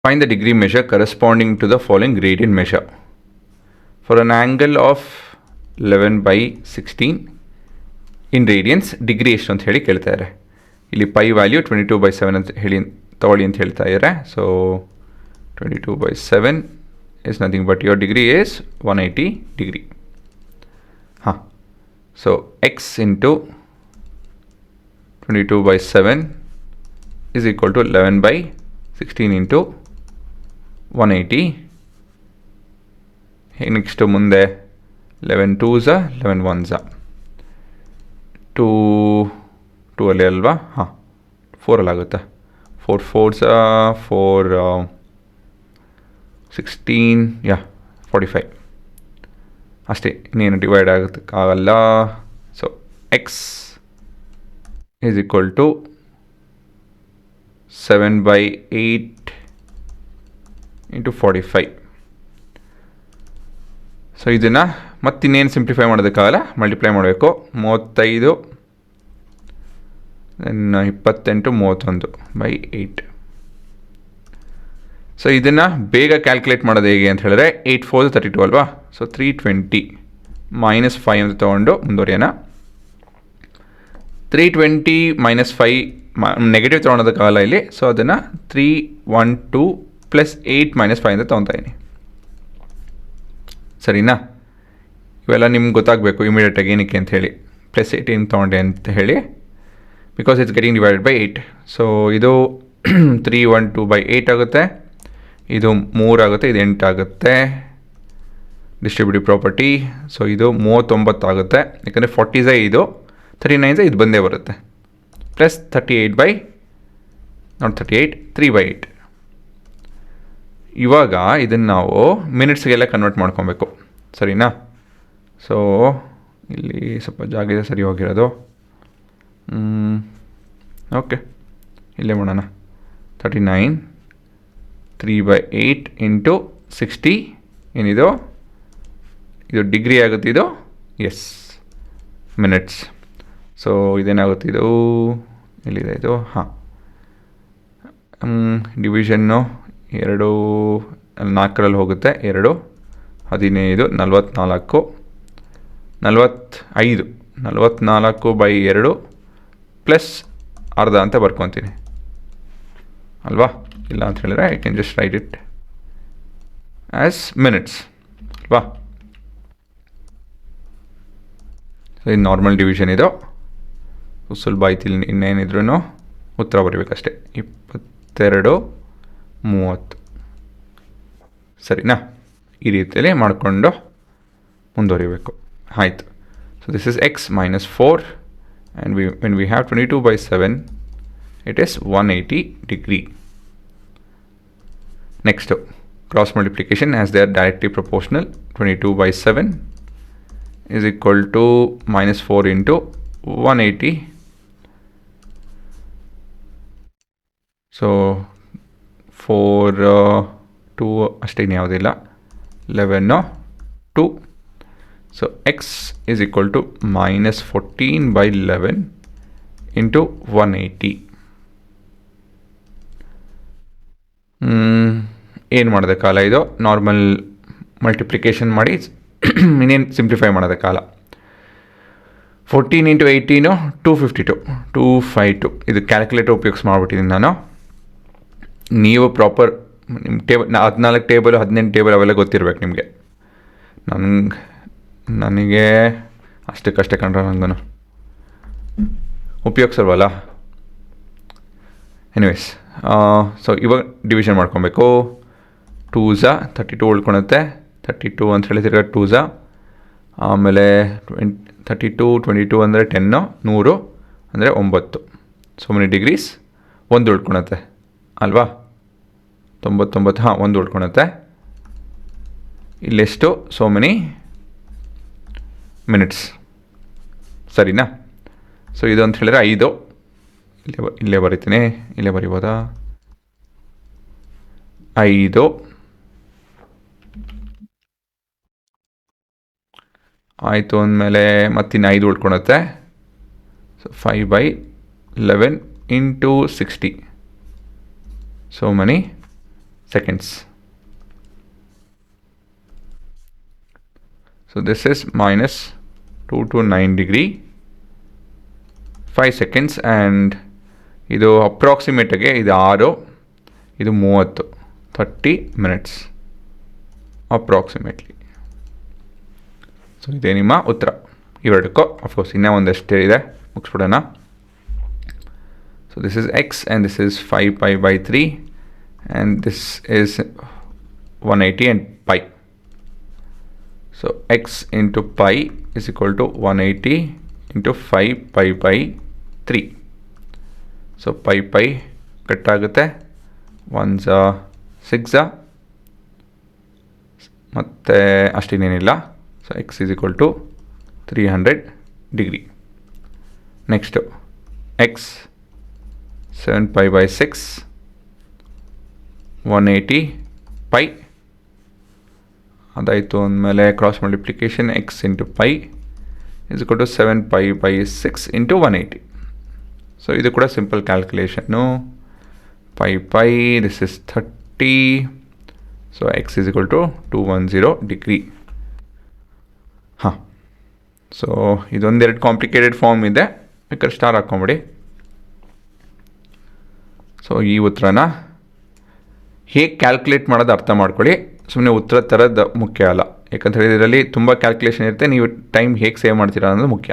Find the degree measure corresponding to the following gradient measure. For an angle of 11 by 16 in radians, degree ಎಷ್ಟು ಅಂತ ಹೇಳಿ ಕೇಳ್ತಾ ಇದ್ದಾರೆ. ಇಲ್ಲಿ ಪೈ ವ್ಯಾಲ್ಯೂ 22/7 ಅಂತ ಹೇಳಿ ತಗೊಳ್ಳಿ ಅಂತ ಹೇಳ್ತಾ ಇದ್ದಾರೆ. So 22/7 is nothing but your degree is 180 degree. So x into 22/7 is equal to 11/16 into 180. Next ಮುಂದೆ 11 2s 11 1s 2 ಅಲ್ಲಿ ಅಲ್ವಾ? 4 ಅಲ್ಲಿ ಆಗುತ್ತೆ. 4 4s 4 16 45 ಅಷ್ಟೇ, ಇನ್ನೇನು ಡಿವೈಡ್ ಆಗಲ್ಲ. So X is equal to 7/8 into 45. So ಇದನ್ನು ಮತ್ತಿನ್ನೇನು ಸಿಂಪ್ಲಿಫೈ ಮಾಡೋದಕ್ಕಾಗಲ್ಲ, ಮಲ್ಟಿಪ್ಲೈ ಮಾಡಬೇಕು. 35 28 31/8. ಸೊ ಇದನ್ನು ಬೇಗ ಕ್ಯಾಲ್ಕುಲೇಟ್ ಮಾಡೋದು ಹೇಗೆ ಅಂತ ಹೇಳಿದ್ರೆ 8 4 32 ಅಲ್ವಾ? ಸೊ 320 -5 ಅಂತ ತೊಗೊಂಡು ಮುಂದುವರಿಯೋಣ. 320 -5 ನೆಗೆಟಿವ್ ತೊಗೊಳೋದಕ್ಕಾಗಲ್ಲ ಇಲ್ಲಿ. ಸೊ ಅದನ್ನು 312 + 8 - 5 ಅಂತ ತೊಗೊತಾ ಇದ್ದೀನಿ. ಸರಿನಾ? ಇವೆಲ್ಲ ನಿಮ್ಗೆ ಗೊತ್ತಾಗಬೇಕು ಇಮಿಡಿಯೇಟಾಗಿ ಏನಕ್ಕೆ ಅಂತ ಹೇಳಿ. +18 ತೊಗೊಂಡೆ ಅಂತ ಹೇಳಿ, because it's getting divided by 8. So ಇದು 312/8 ಆಗುತ್ತೆ, ಇದು 3 ಆಗುತ್ತೆ, ಇದು 8 ಆಗುತ್ತೆ. Distributive property. ಸೊ ಇದು 39 ಆಗುತ್ತೆ, ಯಾಕಂದರೆ 40s ಇದು 39s ಇದು ಬಂದೇ ಬರುತ್ತೆ. ಪ್ಲಸ್ 3/8 ಇವಾಗ ಇದನ್ನು ನಾವು ಮಿನಿಟ್ಸ್ಗೆಲ್ಲ ಕನ್ವರ್ಟ್ ಮಾಡ್ಕೊಬೇಕು. ಸರಿನಾ? ಸೊ ಇಲ್ಲಿ ಸ್ವಲ್ಪ ಜಾಗ ಇದೆ ಸರಿ ಹೋಗಿರೋದು. ಓಕೆ, ಇಲ್ಲೇ ಮಾಡೋಣ. 39 3/8 ಇಂಟು 60 ಏನಿದು, ಇದು ಡಿಗ್ರಿ ಆಗುತ್ತೆ, ಇದು ಎಸ್ ಮಿನಿಟ್ಸ್. ಸೊ ಇದೇನಾಗುತ್ತೆ, ಇದು ಎಲ್ಲಿದೆ ಇದು? ಡಿವಿಷನ್ನು 2 4ರಲ್ಲಿ ಹೋಗುತ್ತೆ. 2 15 44 45 44/2 ಪ್ಲಸ್ ಅರ್ಧ ಅಂತ ಬರ್ಕೊತೀನಿ ಅಲ್ವಾ? ಇಲ್ಲ ಅಂತ ಹೇಳಿದ್ರೆ I can just right it as minutes ಅಲ್ವಾ? ಸೊ ಇದು ನಾರ್ಮಲ್ ಡಿವಿಷನ್. ಇದು ಸುಲಭ ಆಯ್ತು. ಇಲ್ಲಿ ಇನ್ನೇನಿದ್ರೂ ಉತ್ತರ ಬರೀಬೇಕಷ್ಟೆ. 22 30. ಸರಿನಾ? ಈ ರೀತಿಯಲ್ಲಿ ಮಾಡಿಕೊಂಡು ಮುಂದುವರಿಬೇಕು. ಆಯಿತು. So this is x -4 and when we have 22/7 it is 180 degree. Next, cross multiplication as they are directly proportional. 22/7 is equal to -4 into 180. So 4 2 ಅಷ್ಟೇನು ಯಾವುದಿಲ್ಲ, 11 2. So x is equal to -14/11 into 180. ಏನು ಮಾಡೋದಕ್ಕಾಗಲ್ಲ, ಇದು ನಾರ್ಮಲ್ ಮಲ್ಟಿಪ್ಲಿಕೇಶನ್ ಮಾಡಿ ಇನ್ನೇನು simplify ಮಾಡೋದಕ್ಕಾಗಲ್ಲ. 14 × 18 252 252. ಇದು calculator ಉಪಯೋಗಿಸಿ ಮಾಡಿಬಿಟ್ಟಿದ್ದೀನಿ ನಾನು. ನೀವು ಪ್ರಾಪರ್ ನಿಮ್ಮ ಟೇಬಲ್ 14 ಟೇಬಲ್ 18 ಟೇಬಲ್ ಅವೆಲ್ಲ ಗೊತ್ತಿರ್ಬೇಕು ನಿಮಗೆ. ನನಗೆ ಅಷ್ಟಕ್ಕಷ್ಟೇ ಕಂಡ್ರೆ ನನಗೂ ಉಪಯೋಗಿಸಲ್ವಲ್ಲ. ಎನಿವೇಸ್, ಸೊ ಇವಾಗ ಡಿವಿಷನ್ ಮಾಡ್ಕೊಬೇಕು. 2s 32 ಉಳ್ಕೊಳುತ್ತೆ. 32 ಅಂತ ಹೇಳಿ ತಿರ್ಗಾ 2s. ಆಮೇಲೆ 32 22 ಅಂದರೆ 10 100 ಅಂದರೆ 9. ಸೊ ಮೆನಿ ಡಿಗ್ರೀಸ್ 1 ಉಳ್ಕೊಳುತ್ತೆ ಅಲ್ವಾ? 99 1 ಉಳ್ಕೊಳುತ್ತೆ. ಇಲ್ಲೆಷ್ಟು? So many minutes. ಸರಿನಾ? ಸೊ ಇದು ಅಂತ ಹೇಳಿದ್ರೆ 5. ಇಲ್ಲೇ ಬರೀತೀನಿ, ಇಲ್ಲೇ ಬರೀಬೋದಾ? 5 ಆಯಿತು ಅಂದಮೇಲೆ ಮತ್ತಿನ್ನು 5 ಉಳ್ಕೊಳುತ್ತೆ. So 5/11 into 60. So many seconds. So this is minus 2 to 9 degree 5 seconds, and ಇದು ಅಪ್ರಾಕ್ಸಿಮೇಟಾಗೆ ಇದು 6, ಇದು 30, 30 minutes ಅಪ್ರಾಕ್ಸಿಮೇಟ್ಲಿ. ಸೊ ಇದೇ ನಿಮ್ಮ ಉತ್ತರ ಇವೆರಡಕ್ಕೂ. ಅಫ್ಕೋರ್ಸ್ ಇನ್ನೂ ಒಂದಷ್ಟೇ ಇದೆ, ಮುಗಿಸ್ಬಿಡೋಣ. So this is X and this is 5 pi by 3 and this is 180 and pi. So x into pi is equal to 180 into 5 pi by 3. So pi ಕಟ್ಟಾಗುತ್ತೆ, 1s 6 ಮತ್ತು ಅಷ್ಟೇನೇನಿಲ್ಲ. So X is equal to 300 degree. Next X 7 pi by 6 180 pi ಅದಾಯಿತು. ಅಂದಮೇಲೆ cross multiplication X into pi is equal to 7 pi by 6 into 180. So ಇದು ಕೂಡ simple calculation. pi this is 30. So X is equal to 210 degree. ಹಾಂ, so ಇದೊಂದೆರಡು complicated form ಇದೆ, ಬೇಕಾದ್ರೆ star ಹಾಕ್ಕೊಂಬಿಡಿ. So ಈ ಉತ್ತರನ ಹೇಗೆ ಕ್ಯಾಲ್ಕುಲೇಟ್ ಮಾಡೋದು ಅರ್ಥ ಮಾಡ್ಕೊಳ್ಳಿ, ಸುಮ್ಮನೆ ಉತ್ತರ ತರೋದು ಮುಖ್ಯ ಅಲ್ಲ. ಯಾಕಂತ ಹೇಳಿದ್ರೆ ಇದರಲ್ಲಿ ತುಂಬ ಕ್ಯಾಲ್ಕುಲೇಷನ್ ಇರುತ್ತೆ, ನೀವು ಟೈಮ್ ಹೇಗೆ ಸೇವ್ ಮಾಡ್ತೀರಾ ಅನ್ನೋದು ಮುಖ್ಯ.